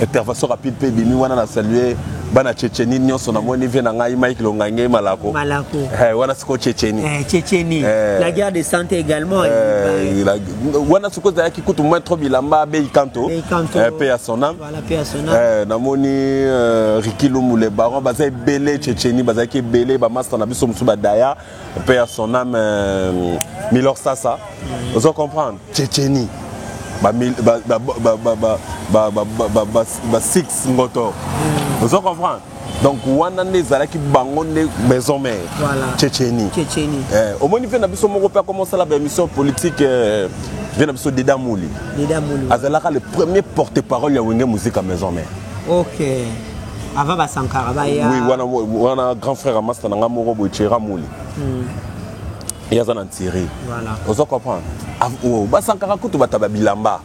intervention rapide pe bimi wana na saluer bana Tchétchénie nyonso na moni vient na ngai Mike Longange malako wana siko Tchétchénie la guerre de santé également wana siko za ki kutu moins trop bilamba be ikanto paix à son âme voilà paix à son âme na moni Ricky Lumu le baron baza belé Tchétchénie baza ki belé ba master na biso musuba daya paix à son âme Milor Sasa vous comprendre Tchétchénie ba six ngoto vous comprenez donc wana ndezala ki bango ne maison mère Tchétchénie au moins il vient na biso moko pa commencer la émission politique vient na biso Deda Mouli azalaka le premier porte-parole ya Wenge musique à maison mère OK avant ba Sankara ba ya oui wana grand frère master na ngamoro bochera Mouli et azana tiré voilà vous comprenez ba Sankara kutu bataba bilamba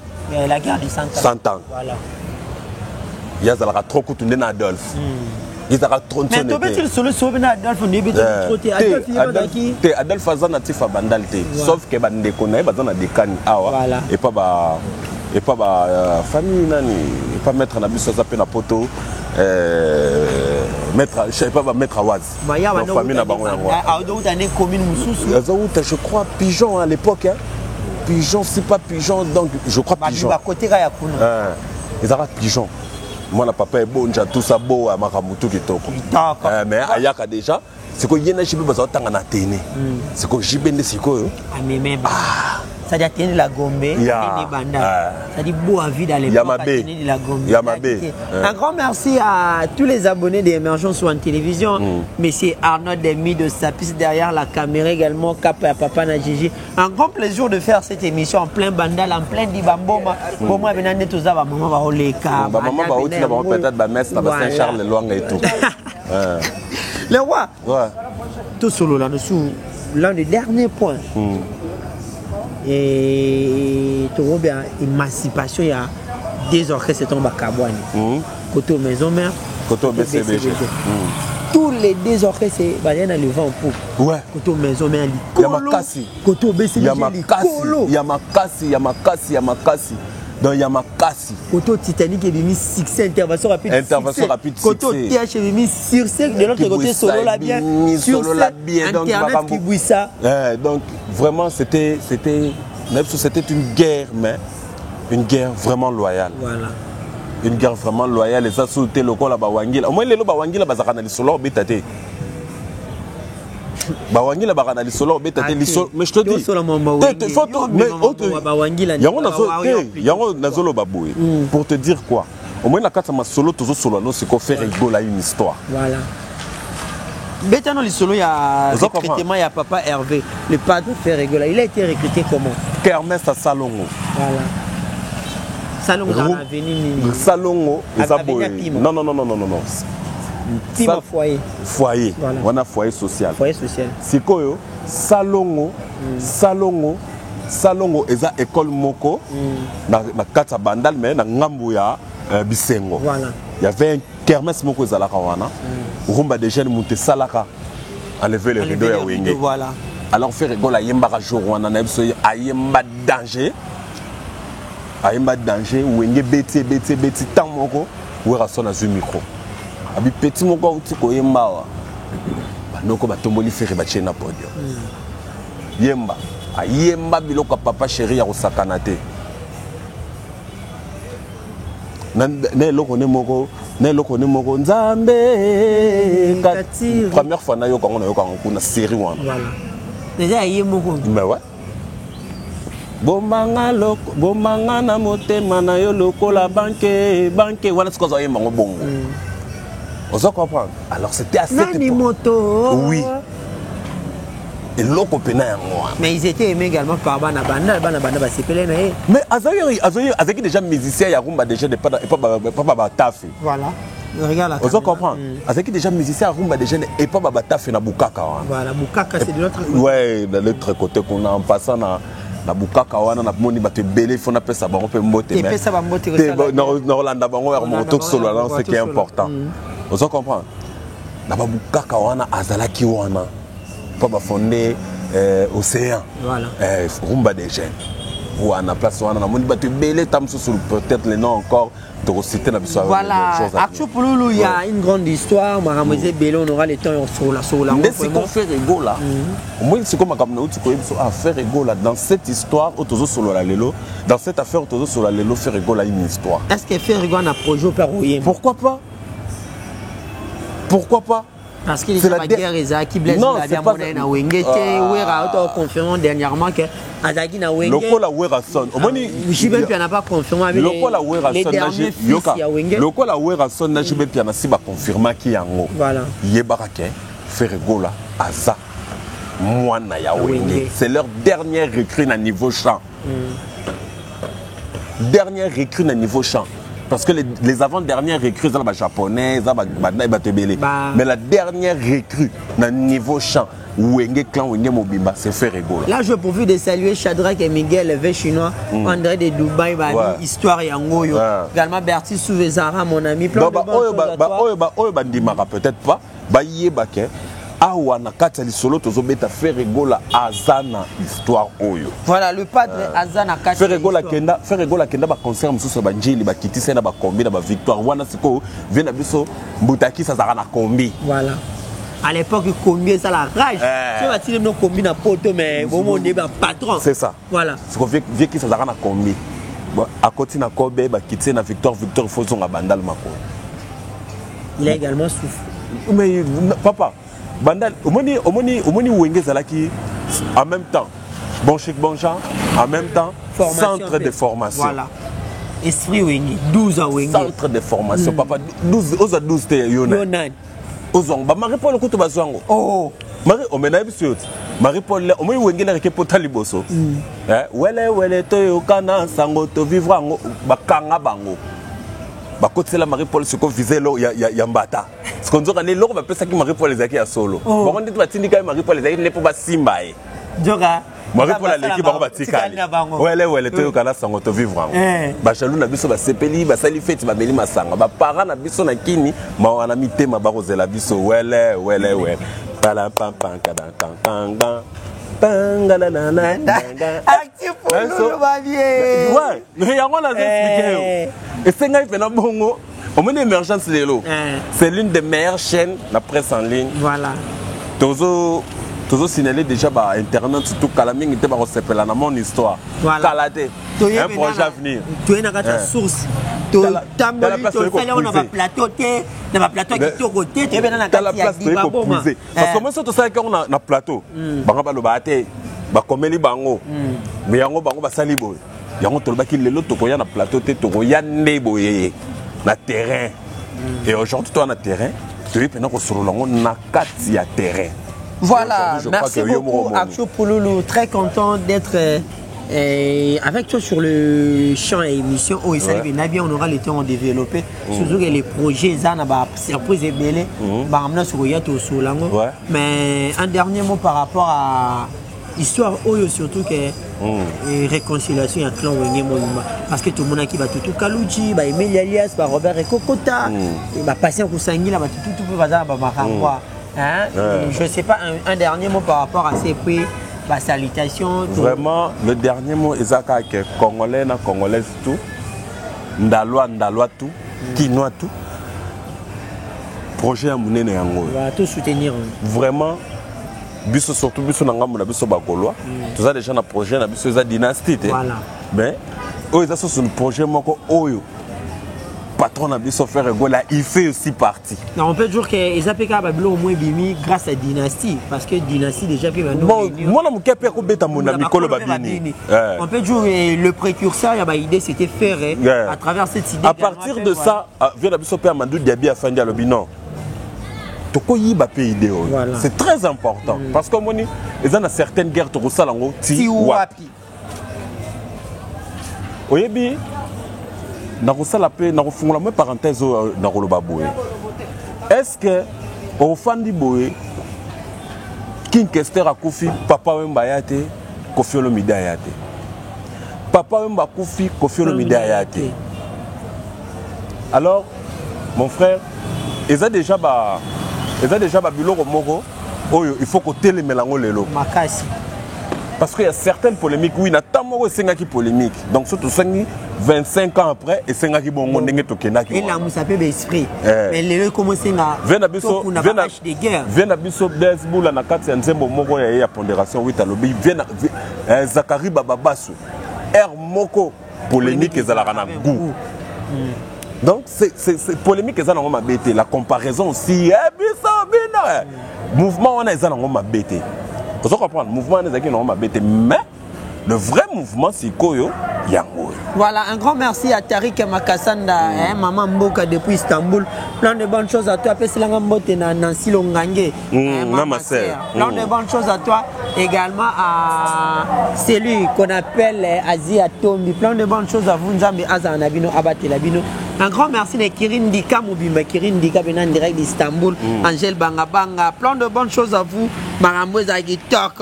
la guerre du 100 ans voilà yazalaka trop kutu ndena Adolphe yazalaka trop mais to betil solo so bena Adolphe ndebe trop te Adolphe Adolphe azana tifa bandal te sauf que bande konaye bazana dekani awa et pas ba famille nani et pas mettre na biso za pe na poto mettre je sais pas mettre Awaz donc famille na bango yango a do tane commune mususu azouta je crois Pigeon à l'époque hein Pigeon c'est pas Pigeon donc je crois Pigeon ba côté ga ya kuna ezara Pigeon moi la papa est bon j'ai tout ça beau à makamutu kitoko mais ayaka déjà c'est que yena jibe baza tanga na tene c'est que jibe ndé siko ça dit tenir la Gombe et banda ça dit beau à vie dans les tenir la Gombe un grand merci à tous les abonnés d'Emergence One Télévision monsieur Arnaud Demi de Sapis derrière la caméra également Cap à Papa na Gigi un grand plaisir de faire cette émission en plein bandal en plein dibamboma bon moi venant tous ça maman va oleka maman va outil peut-être ba messe ba Saint-Charles Loanga et tout le roi tout solo là dessous l'un des derniers points et tu vois bien émancipation il y a des orchestres qui sont à Kabouani côté maison mère côté BCBG tous les deux orchestres c'est dans le vent pour ouais côté maison mère il y a Makasi côté BCBG il y a Makasi donc il y a ma casse. Koto Titanic et Bimi succès, intervention rapide. Intervention rapide, Koto TH et Bimi sur scène, de l'autre côté solo la bien. Sur scène, Internet qui bouille ça. Donc vraiment c'était une guerre, mais une guerre vraiment loyale. Voilà. Une guerre vraiment loyale. Et ça sauté le col à Bawangila. Au moins les Bawangila bazakana li solo betate. Bawangila bakana li solo betate li solo. Mais je te dis. Yango nazolo baboué. Pour te dire quoi? Au moins la carte ma solo toujours solo non c'est qu'on fait rigoler une histoire. Voilà. Betano li solo il y a recrutement il y a papa Hervé. Le padre fait rigoler. Il a été recruté comment? Kermesse à Salongo. Voilà. Salongo dans l'avenue. Salongo, non. Pima foyer. Foyer. Voilà. On a foyer social. Foyer social. C'est quoi? Salongo, Salongo eza école moko na kata bandal mais na ngambu ya Bisengo. Voilà. Il y avait un kermesse moko ezalaka wana. Rumba des jeunes monte salaka enlever le rideau ya wenge. Voilà. Alors faire rigole à yemba jour wana na biso ayemba danger. Ayemba danger wenge beti tant moko wera sona zu micro. Abi petit moko uti ko yemba wa. Banoko batomboli faire ba chena podium. Yemba ayemba biloko papa chéri ya kosakana te. Ne loko ne moko nzambe première fois na yo kango kuna série wana. Voilà. Déjà yemoko. Mais ouais. Bombanga na motema na yo lokola banque voilà ce qu'on a yemba bongo. On se comprend. Alors c'était à cette époque. Oui. Et l'autre pena yango. Mais ils étaient aimés également par bana ba sepelé na. Mais azaki déjà musicien ya rumba déjà de pas tafe. Voilà. Regarde là. On se comprend. Azaki déjà musicien ya rumba déjà et pas tafe na bukaka. Voilà, bukaka c'est de l'autre côté. Ouais, de l'autre côté qu'on a en passant na bukaka wana na moni ba te belé fo na pesa bango pe mbote mais. Pesa ba mbote na Rolanda bango ya moto solo là c'est qui est important. On se comprend. Na ba bukaka wana azalaki wana. Pas fondé Océan. Voilà. Rumba des jeunes. Ou à la place où on a belé peut-être les noms encore de reciter la histoire. Voilà. Actuellement, il y a une grande histoire. Maramosé Belé, on aura les temps sur la. Mais c'est qu'on fait rigolo là. Moi, c'est comme à faire rigolo là. Dans cette histoire, dans cette affaire, sur la Lelo, faire rigolo une histoire. Est-ce qu'elle fait rigolo un projet au Pérou? Pourquoi pas? Pourquoi pas? Parce qu'il y a la guerre qui blesse la diamondée na wengete wera auto confirmé dernièrement que Azaki na wenge lokola wera son omoni jibe pia n'a pas confirmé mais lokola wera son na yoka lokola wera son na jibe pia na si ba confirmer ki yango voilà yebaka ke faire gola aza mwana ya wenge c'est leur dernière recrue na niveau chant dernière recrue na niveau chant. Parce que les avant-dernières recrues, c'est japonais, mais la dernière recrue, dans niveau chant, Wenge Clan, Wenge Mobimba, c'est fait rigolo. Là, je profite de saluer Shadrach et Miguel, le chinois, André de Dubaï, Histoire Yangoyo, également Bertie Souvezara, mon ami. Plein de peut-être pas, awana kati lisolo tozobeta faire rigola azana histoire oyo. Voilà le padre azana kati. Faire rigola kenda ba concert mususu ba njili ba kitisa na ba kombi na ba victoire wana siko vient biso mbutaki ça zara na kombi. Voilà. À l'époque kombi ça la rage. Tu vas tirer nos kombi na poto mais bon mon débat patron. C'est ça. Voilà. Siko vie qui ça zara na kombi. Bon à côté na kobe ba kitisa na victoire faut zonga bandal mako. Il a également souffert. Mais papa Bandal, omoni Wenge Zalaki en même temps, bon chic, bon genre, en même temps, centre de formation. Voilà. Esprit Wenge, 12 ans Wenge. Centre de formation, papa, 12 te Yonan. Ozong, Marie-Paul le couteau bazango. Oh, Marie, on m'a dit sûr. Marie-Paul, omoni Wenge la reke potaliboso. Wele, toyo kana sango to vivre ango, bakanga bango. Côté la Marie-Paul ce qu'on visait là ya mbata ce qu'on dit on est là on va penser que Marie-Paul les a solo bon on dit tu vas tindi quand Marie-Paul les a n'est pas simba Joka Marie-Paul l'équipe ba batikali wele to kana sango to vivre ba chalou na biso ba sepeli ba sali fête ba meli masanga ba parents na biso na kini ma wana mitema ba rozela biso wele pala pam pam kadan Actif pour nous, ma vieille. Ouais, mais y a quoi là expliqué. Et c'est nga fait na bongo. Au moins l'émergence lelo. C'est l'une des meilleures chaînes la presse en ligne. Voilà. Tozo signalé déjà par internet surtout Kalaming était par s'appeler dans mon histoire. Voilà. Kalate. Un projet à venir. Tu es dans la source. Tu as un plateau, tu as plateau qui est côté, tu es dans la place pour pousser. Parce que moi surtout ça qu'on a un plateau. Banga lo baate. Ba komeli bango. Mais yango bango ba sali boy. Yango to baki lelo to koya na plateau te to koya ndeboye na terrain. Et aujourd'hui toi na terrain, tu es pendant ko solo lango na kati ya terrain. Voilà, merci beaucoup Aksho Pouloulou, très content d'être avec toi sur le champ et émission. Oh, ça bien, on aura le temps de développer. Surtout que les projets, ça n'a pas surprise et belé. Mais un dernier mot par rapport à l'histoire, surtout que réconciliation et clan parce que tout le monde qui va tout Kalouji, Emilia Elias, Robert et Kokota, patient Kousangui, tout peut je ne sais pas, un dernier mot par rapport à ces prix, salutations. Vraiment, le dernier mot, Isaka, que Congolais, Congolaise, tout, Ndalois, tout, Kinois, tout. Projet à Mouné Yango. On va tout soutenir. Vraiment, biso surtout biso Nangamou, biso Bakolois. Tout ça déjà, un projet, biso la dynastie. Voilà. Mais, ça c'est un projet, Oyo. Patron Abisso Frère Gola, il fait aussi partie. On peut dire que les APK au moins bimi grâce à Dynastie, parce que Dynastie déjà fait bon, moi je peux on peut dire le précurseur, il y a une idée, c'était faire à travers cette idée. À partir de ça, vient Abisso Père Mandou Diaby à Fandi à l'Obinon. C'est très important parce que ils ont certaines guerres to salango ti wapi. Oyebi nakosala pe nakofungola mo parenthèse nakoloba boye. Est-ce que au fandi boye King Kester akufi papa wemba yate Koffi Olomide yate. Papa wemba akufi Koffi Olomide yate. Alors mon frère, ils ont déjà biloko moko oyo il faut que télé melango lelo. Makasi. Parce qu'il y a certaines polémiques, oui, il y a tant de polémiques. Donc, surtout 25 ans après, et c'est un qui bon monde to kenaki. Et là, vous savez l'esprit. Mais les commencé à des guerres. Vient à biso baseball na kati nzembo moko ya pondération 8 alobi vient Zakari Bababasu. Moko polémique et zalakana goût. Donc c'est polémique et zalakana ma bête. La comparaison aussi mouvement on a zalakana ma bête. Vous comprenez, le mouvement n'est pas bête, mais le vrai mouvement c'est Koyo Yango. Voilà, un grand merci à Tariq Makassanda, maman Mboka depuis Istanbul. Plein de bonnes choses à toi. Nancy Longange, ma sœur. Plein de bonnes choses à toi. Également à celui qu'on appelle Asia Tombi. Plein de bonnes choses à vous. Nzambe Azan Abino, Abate Labino. Un grand merci de Kirin Dika Moubimba, Kirin Dika Benan direct d'Istanbul, Angèle Bangabanga. Plein de bonnes choses à vous. Marambo Zagitok,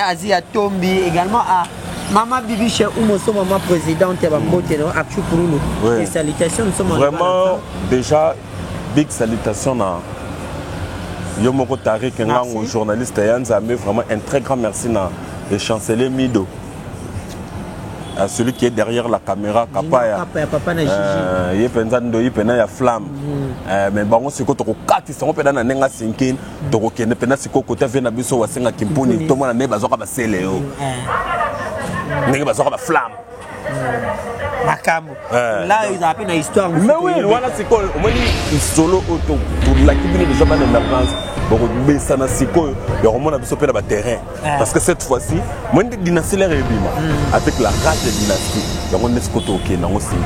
Asia Tombi. Également à Maman Bibi chez Oumoso, maman présidente, Aksho Pouloulou. Et salutations, nous sommes vraiment, déjà, big salutations à Yomoko Tariq, un journaliste Yanzame, vraiment un très grand merci à le chancelier Mido. À celui qui est derrière la caméra, Kapaya. Il y a Penzando, il y a Flamme. Mais bon, c'est quand on a 4 ils sont dans la nenga 5, donc on a peine si côté vient abisso wa senga kimpuni, tout le monde a neba zoka baseleo. Nenga bazoka ba Flamme. Macamo. Là, ils appellent une histoire. Mais oui, voilà, c'est quoi? On m'a dit solo auto pour la qui vient déjà dans l'émergence. Bon, mais ça n'a si quoi? Il y a vraiment un peu de terrain. Parce que cette fois-ci, moi, je dis dynastie les rébima avec la rage de dynastie. Il y a un escoto qui est dans le 5.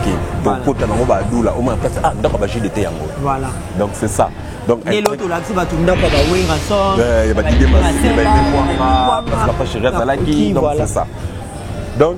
Donc, quand on va à Doula, on m'a dit ah, d'accord, j'ai des terres. Voilà. Donc, c'est ça. Donc, et l'autre, là, tu vas tout le monde, il y a des masses, donc c'est ça. Donc,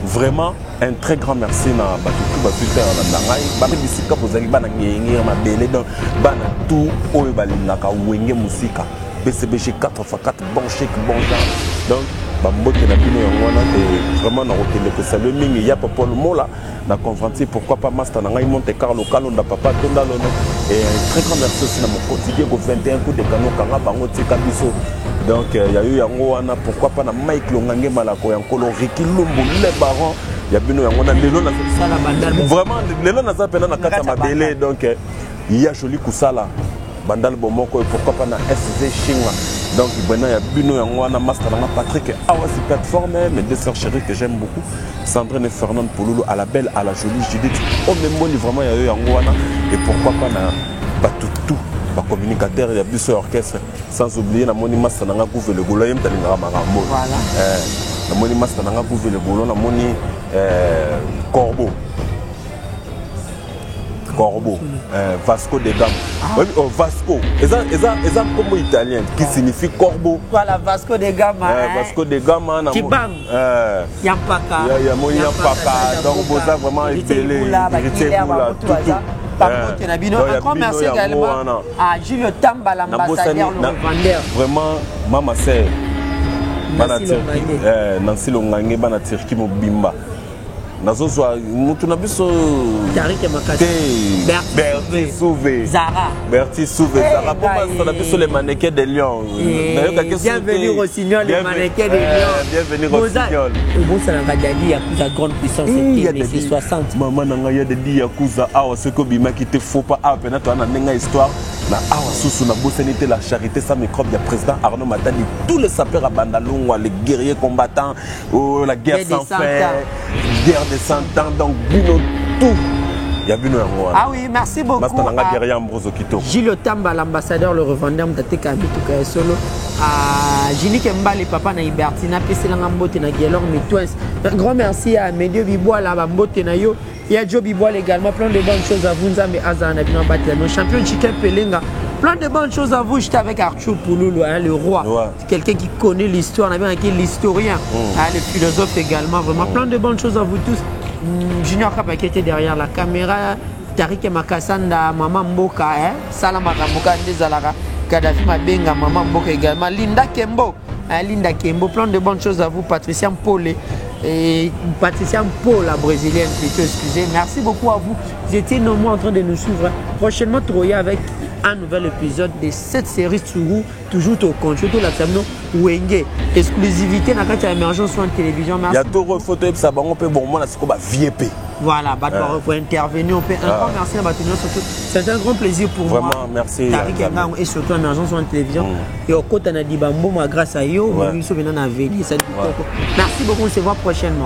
vraiment, un très grand merci à Batutu Batutu Nandangai. Bana bisika bozali bana ngenge ma belé donc bana tout oyo balinaka wenge musika. BCBG 4x4 bon chèque bon genre. Donc bambote na bino yongwana et vraiment na rokende ko saluer mingi ya papa le mot là na confronter pourquoi pas master na ngai Monte Carlo Kalonda papa Tonda Lono et un très grand merci aussi na mon quotidien ko 21 coups de canon kanga bango tika biso Donc il y a eu yango wana pourquoi pas na Mike Longange Malako yankolo Ricky Lumbu le baron ya bino yango na lelo na sala bandal vraiment lelo na za pena na kata mabele donc il y a joli kusala bandal bomoko et pourquoi pas na SZ Shinga donc il y a bino yango wana master na Patrick Awasi plateforme mes deux sœurs chéries que j'aime beaucoup Sandrine et Fernande Pouloulou à la belle à la jolie Judith au même moment vraiment il y a eu yango wana et pourquoi pas na Batutu communicateur il y a plus orchestre sans oublier na moni master nanga couver le golo yem talinga marambo voilà na moni master nanga couver le golo na moni Corbeau Vasco de Gama oui oh Vasco eza comme italien qui signifie corbeau voilà Vasco de Gama Vasco de Gama na Kibang Yampaka ya moni Yampaka donc boza vraiment épelé héritier boula tout par contre, un grand merci également à Julio Tamba, l'ambassadeur, le revendeur. Vraiment, maman c'est Nancy Longange, Bana Tirki Mobimba. Nazozwa mutu na biso Tariq Makati Berti Souvé Zara Berti Souvé Zara pour ça na biso les mannequins de Lyon bienvenue Rossignol les mannequins de Lyon bienvenue Rossignol bon ça na Dadi Yakuza grande puissance c'est 60 maman na ya de Yakuza awa ce que bima qui te faut pas a peine toi na nenga histoire na awa susu na bosenité la charité sans microbe du président Arnaud Matani tous les sapeurs à Bandalungwa les guerriers combattants la guerre sans fin guerre de 100 ans, donc Bino tout. Il y a Bino Yango. Ah oui, merci beaucoup. Gilles Tamba, l'ambassadeur, le revendeur, Mtate Kabituka Solo. Gini Kemba, les papas, na Ibertina, Pesselanga Mbote, na Gielor, Mitouens. Un grand merci à Médio Bibois, la Mbote, na Yo. Il y a Joe Bibois également, plein de bonnes choses à vous. Nzambe Azana, Bino Batel, nos champions Chicken Pelenga. Plein de bonnes choses à vous. J'étais avec Arthur Pouloulou, hein, le roi. Ouais. Quelqu'un qui connaît l'histoire. On a bien avec l'historien, le philosophe également. Vraiment, plein de bonnes choses à vous tous. Junior Kapa qui était derrière la caméra. Tariq Makasanda, Maman Mboka, hein. Salama Mboka, Ndezalaka. Kadhafi Mabenga, Maman Mboka également. Linda Kembo. Linda Kembo, plein de bonnes choses à vous. Patricia Paulé. Et Patricia Paul, la brésilienne, plutôt, excusez. Merci beaucoup à vous. Vous étiez nombreux en train de nous suivre. Prochainement, Troya avec un nouvel épisode de cette série Tsuru, toujours au compte, tout l'action Wenge. Exclusivité dans la émergence sur la télévision. Il y a d'autres photos, ça va, on peut bon, moi, c'est comme un VIP. Voilà, pour intervenir, on peut. Un grand merci à Batounion, surtout. C'est un grand plaisir pour vraiment, moi. Vraiment, merci. Et surtout émergence sur la télévision. Et au côté, on a dit, grâce à eux, merci beaucoup, on se voit prochainement.